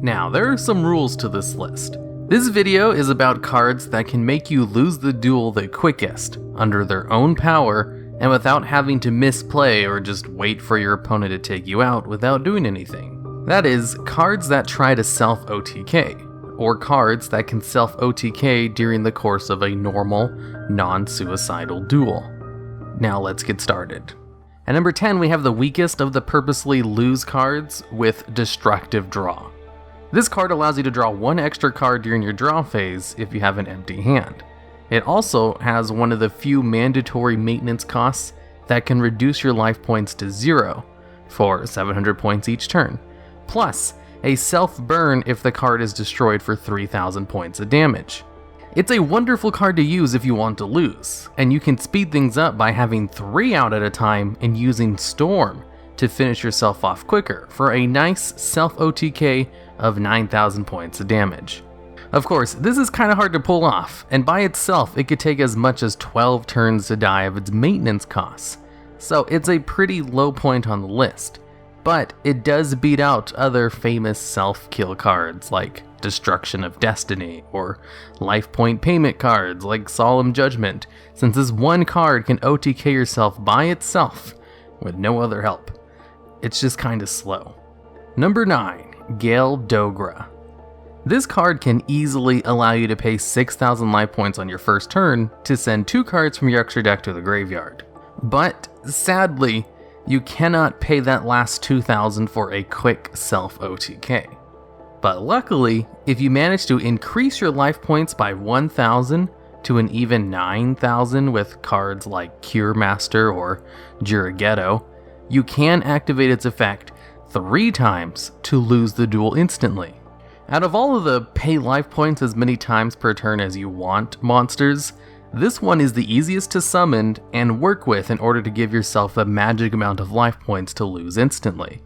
Now, there are some rules to this list. This video is about cards that can make you lose the duel the quickest, under their own power, and without having to misplay or just wait for your opponent to take you out without doing anything. That is, cards that try to self-OTK, or cards that can self-OTK during the course of a normal, non-suicidal duel. Now let's get started. At number 10, we have the weakest of the purposely lose cards with Destructive Draw. This card allows you to draw one extra card during your draw phase if you have an empty hand. It also has one of the few mandatory maintenance costs that can reduce your life points to 0 for 700 points each turn, plus a self-burn if the card is destroyed for 3,000 points of damage. It's a wonderful card to use if you want to lose, and you can speed things up by having 3 out at a time and using Storm to finish yourself off quicker for a nice self-OTK of 9,000 points of damage. Of course, this is kind of hard to pull off, and by itself it could take as much as 12 turns to die of its maintenance costs, so it's a pretty low point on the list. But it does beat out other famous self-kill cards like Destruction of Destiny, or life point payment cards like Solemn Judgment, since this one card can OTK yourself by itself with no other help. It's just kinda slow. Number 9, Gale Dogra. This card can easily allow you to pay 6,000 life points on your first turn to send 2 cards from your extra deck to the graveyard. But sadly, you cannot pay that last 2,000 for a quick self-OTK. But luckily, if you manage to increase your life points by 1,000 to an even 9,000 with cards like Cure Master or YuGiOh, you can activate its effect 3 times to lose the duel instantly. Out of all of the pay life points as many times per turn as you want monsters, this one is the easiest to summon and work with in order to give yourself the magic amount of life points to lose instantly,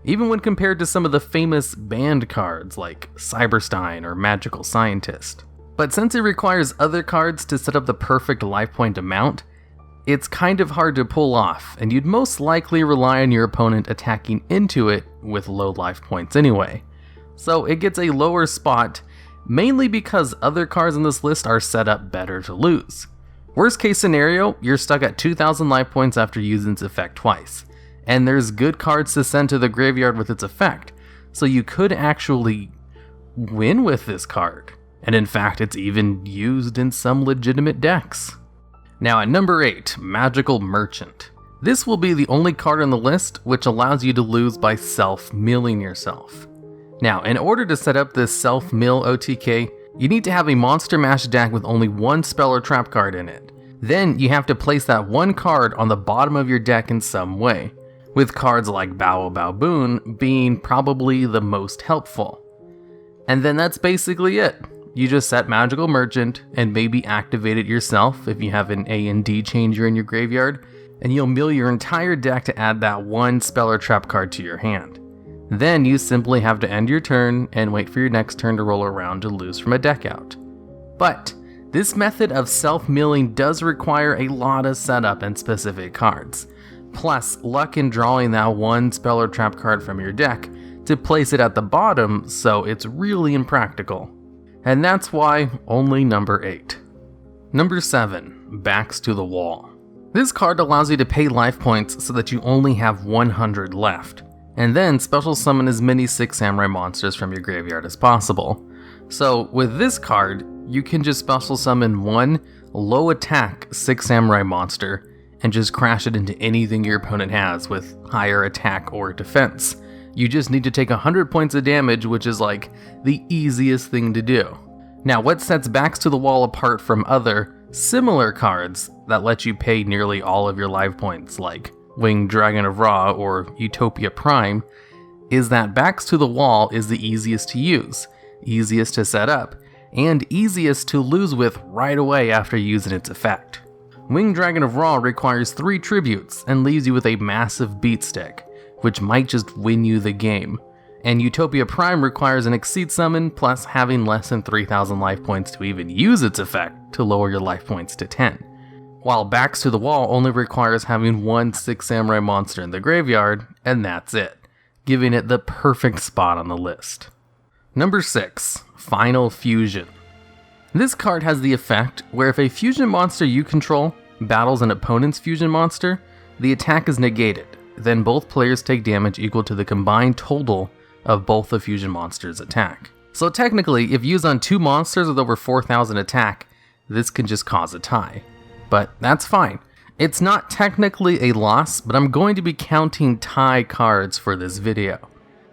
even when compared to some of the famous banned cards like Cyberstein or Magical Scientist. But since it requires other cards to set up the perfect life point amount, it's kind of hard to pull off, and you'd most likely rely on your opponent attacking into it with low life points anyway. So it gets a lower spot, mainly because other cards on this list are set up better to lose. Worst case scenario, you're stuck at 2,000 life points after using its effect twice, and there's good cards to send to the graveyard with its effect, so you could actually win with this card, and in fact it's even used in some legitimate decks. Now at number 8, Magical Merchant. This will be the only card on the list which allows you to lose by self-milling yourself. Now, in order to set up this self-mill OTK, you need to have a Monster Mash deck with only one spell or trap card in it. Then you have to place that one card on the bottom of your deck in some way, with cards like Bow Boon being probably the most helpful. And then that's basically it. You just set Magical Merchant and maybe activate it yourself if you have an A and D changer in your graveyard, and you'll mill your entire deck to add that one spell or trap card to your hand. Then you simply have to end your turn and wait for your next turn to roll around to lose from a deck out. But this method of self-milling does require a lot of setup and specific cards, plus luck in drawing that one spell or trap card from your deck to place it at the bottom, so it's really impractical. And that's why only number 8. Number 7, Backstothewall. This card allows you to pay life points so that you only have 100 left, and then special summon as many 6 samurai monsters from your graveyard as possible. So with this card, you can just special summon one low attack 6 samurai monster and just crash it into anything your opponent has with higher attack or defense. You just need to take 100 points of damage, which is like the easiest thing to do. Now what sets Backstothewall apart from other similar cards that let you pay nearly all of your life points like Winged Dragon of Ra or Utopia Prime is that Backstothewall is the easiest to use, easiest to set up, and easiest to lose with right away after using its effect. Winged Dragon of Ra requires 3 tributes and leaves you with a massive beat stick, which might just win you the game, and Utopia Prime requires an Exceed Summon plus having less than 3,000 life points to even use its effect to lower your life points to 10. While Backstothewall only requires having one 6 samurai monster in the graveyard, and that's it, giving it the perfect spot on the list. Number 6. Final Fusion. This card has the effect where if a fusion monster you control battles an opponent's fusion monster, the attack is negated. Then both players take damage equal to the combined total of both the fusion monster's attack. So technically, if used on 2 monsters with over 4,000 attack, this can just cause a tie. But that's fine. It's not technically a loss, but I'm going to be counting tie cards for this video.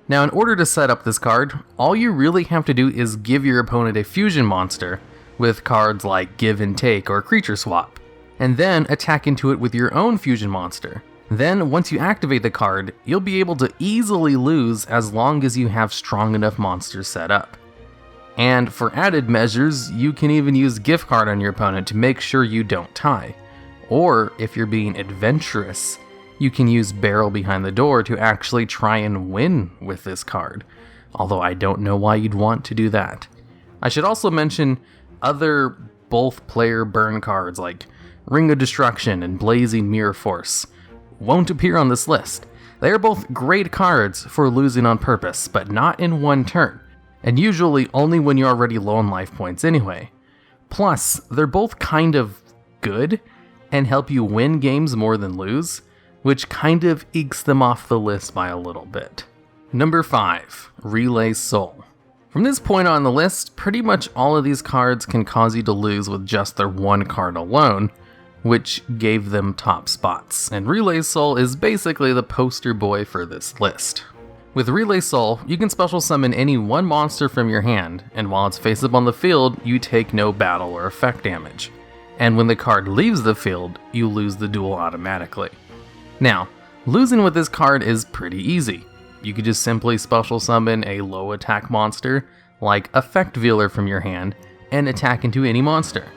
Now, in order to set up this card, all you really have to do is give your opponent a fusion monster with cards like Give and Take or Creature Swap, and then attack into it with your own fusion monster. Then, once you activate the card, you'll be able to easily lose as long as you have strong enough monsters set up. And for added measures, you can even use Gift Card on your opponent to make sure you don't tie. Or, if you're being adventurous, you can use Barrel Behind the Door to actually try and win with this card. Although I don't know why you'd want to do that. I should also mention other both player burn cards like Ring of Destruction and Blazing Mirror Force won't appear on this list. They are both great cards for losing on purpose, but not in one turn, and usually only when you're already low on life points anyway. Plus, they're both kind of good and help you win games more than lose, which kind of ekes them off the list by a little bit. Number 5. Relay Soul. From this point on the list, pretty much all of these cards can cause you to lose with just their one card alone, which gave them top spots, and Relay Soul is basically the poster boy for this list. With Relay Soul, you can special summon any one monster from your hand, and while it's face up on the field, you take no battle or effect damage. And when the card leaves the field, you lose the duel automatically. Now, losing with this card is pretty easy. You could just simply special summon a low attack monster, like Effect Veiler from your hand, and attack into any monster.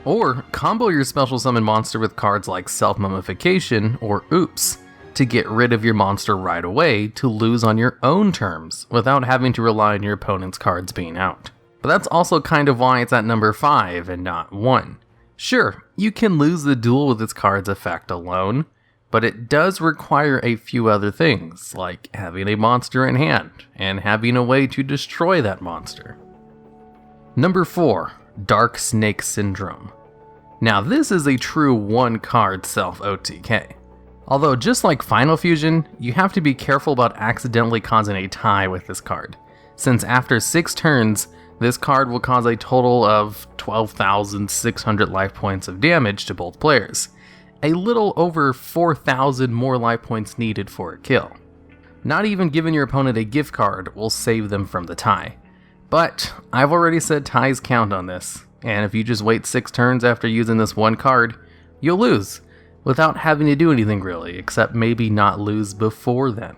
Or combo your special summon monster with cards like Self-Mummification or Oops to get rid of your monster right away to lose on your own terms without having to rely on your opponent's cards being out. But that's also kind of why it's at number 5 and not 1. Sure, you can lose the duel with its card's effect alone, but it does require a few other things, like having a monster in hand and having a way to destroy that monster. Number 4. Dark Snake Syndrome. Now this is a true one-card self-OTK. Although just like Final Fusion, you have to be careful about accidentally causing a tie with this card, since after 6 turns, this card will cause a total of 12,600 life points of damage to both players, a little over 4,000 more life points needed for a kill. Not even giving your opponent a gift card will save them from the tie. But I've already said ties count on this, and if you just wait 6 turns after using this one card, you'll lose, without having to do anything really, except maybe not lose before then.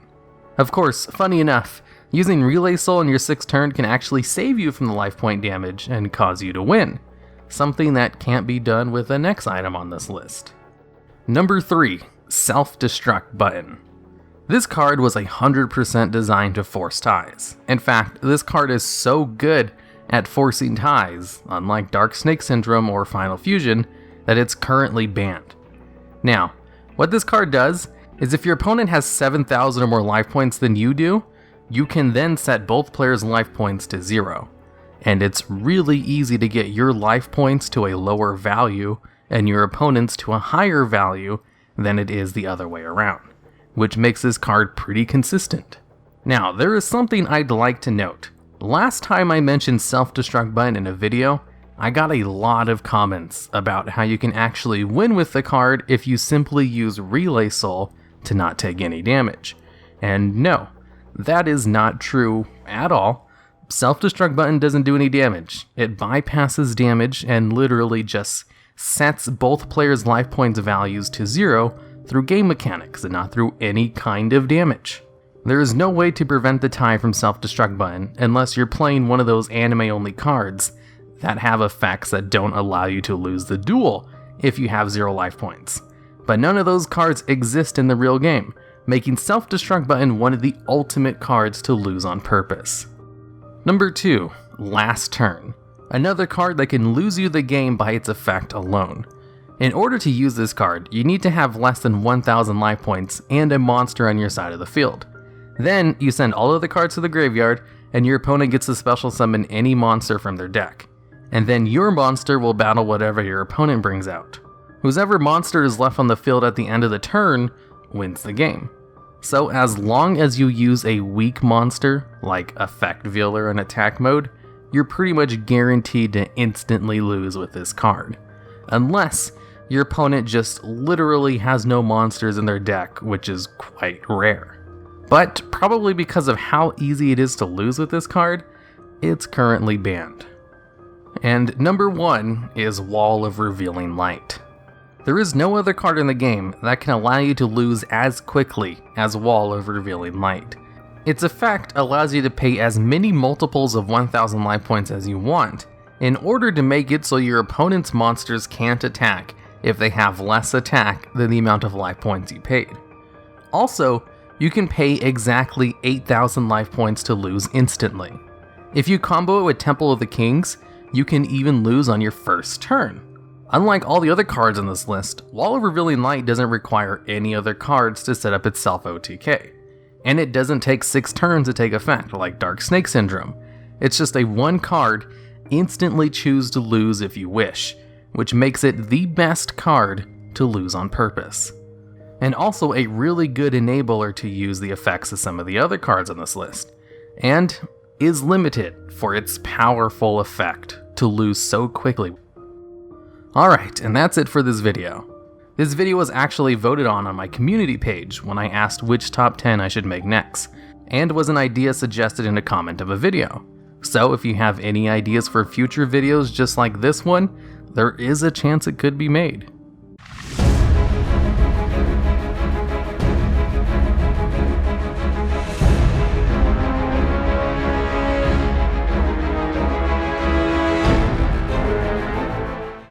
Of course, funny enough, using Relay Soul in your 6th turn can actually save you from the life point damage and cause you to win, something that can't be done with the next item on this list. Number 3. Self-Destruct Button. This card was 100% designed to force ties. In fact, this card is so good at forcing ties, unlike Dark Snake Syndrome or Final Fusion, that it's currently banned. Now, what this card does is if your opponent has 7,000 or more life points than you do, you can then set both players' life points to 0. And it's really easy to get your life points to a lower value and your opponent's to a higher value than it is the other way around, which makes this card pretty consistent. Now, there is something I'd like to note. Last time I mentioned Self-Destruct Button in a video, I got a lot of comments about how you can actually win with the card if you simply use Relay Soul to not take any damage. And no, that is not true at all. Self-Destruct Button doesn't do any damage. It bypasses damage and literally just sets both players' life points values to 0 through game mechanics and not through any kind of damage. There is no way to prevent the tie from Self-Destruct Button unless you're playing one of those anime-only cards that have effects that don't allow you to lose the duel if you have 0 life points. But none of those cards exist in the real game, making Self-Destruct Button one of the ultimate cards to lose on purpose. Number 2. Last Turn. Another card that can lose you the game by its effect alone. In order to use this card, you need to have less than 1,000 life points and a monster on your side of the field. Then, you send all of the cards to the graveyard, and your opponent gets to special summon any monster from their deck. And then your monster will battle whatever your opponent brings out. Whoever monster is left on the field at the end of the turn wins the game. So as long as you use a weak monster, like Effect Veiler in attack mode, you're pretty much guaranteed to instantly lose with this card. Unless your opponent just literally has no monsters in their deck, which is quite rare. But probably because of how easy it is to lose with this card, it's currently banned. And number 1 is Wall of Revealing Light. There is no other card in the game that can allow you to lose as quickly as Wall of Revealing Light. Its effect allows you to pay as many multiples of 1000 life points as you want, in order to make it so your opponent's monsters can't attack if they have less attack than the amount of life points you paid. Also, you can pay exactly 8000 life points to lose instantly. If you combo it with Temple of the Kings, you can even lose on your first turn. Unlike all the other cards on this list, Wall of Revealing Light doesn't require any other cards to set up its self-OTK. And it doesn't take 6 turns to take effect, like Dark Snake Syndrome. It's just a 1 card, instantly choose to lose if you wish, which makes it the best card to lose on purpose. And also a really good enabler to use the effects of some of the other cards on this list, and is limited for its powerful effect to lose so quickly. Alright, and that's it for this video. This video was actually voted on my community page when I asked which top 10 I should make next, and was an idea suggested in a comment of a video. So if you have any ideas for future videos just like this one, there is a chance it could be made.